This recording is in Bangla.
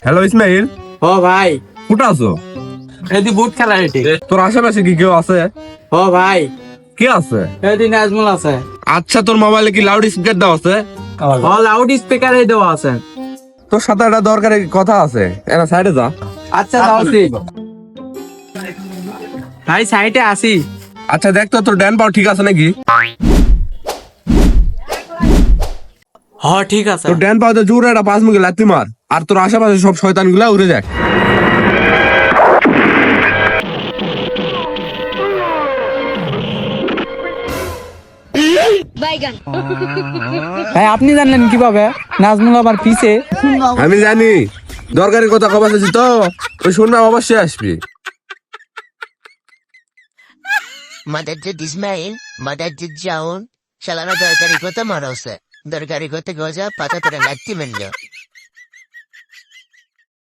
হ্যালো ইসমাইল, ও ভাই, কোথা আছো? এদি বুট খেলা এটি। তোর আশেপাশে কি কেউ আছে? ও ভাই, কে আছে? এদি নাজমুল আছে। আচ্ছা, তোর মোবাইলে কি লাউড স্পিকার দেওয়া আছে? ও লাউড স্পিকারে দেওয়া আছে। তোর সাথে একটা দরকারি কথা আছে, এনা সাইডে যা। আচ্ছা যাওছি ভাই, সাইটে আসি। আচ্ছা দেখ তো তোর ড্যান পাও ঠিক আছে নাকি? হ ঠিক আছে। তোর ড্যান পাওতে জোরে একটা 5 মুখে লাথি মার, আর তোর আশেপাশে সব শয়তান গুলা উড়ে যাক। ভাই আপনি জানলেন কিভাবে নাজমুল আবার পিছে? আমি জানি, দরকারি কথা কবা চাইছি তো, ওই শুননা অবশ্যই আসবি। Madajid Ismail, Madajid Jaun, শালারা দরকারি কথা মারছে। দরকারি করতে গজা পাতা তোরা লাগতি মেনলো।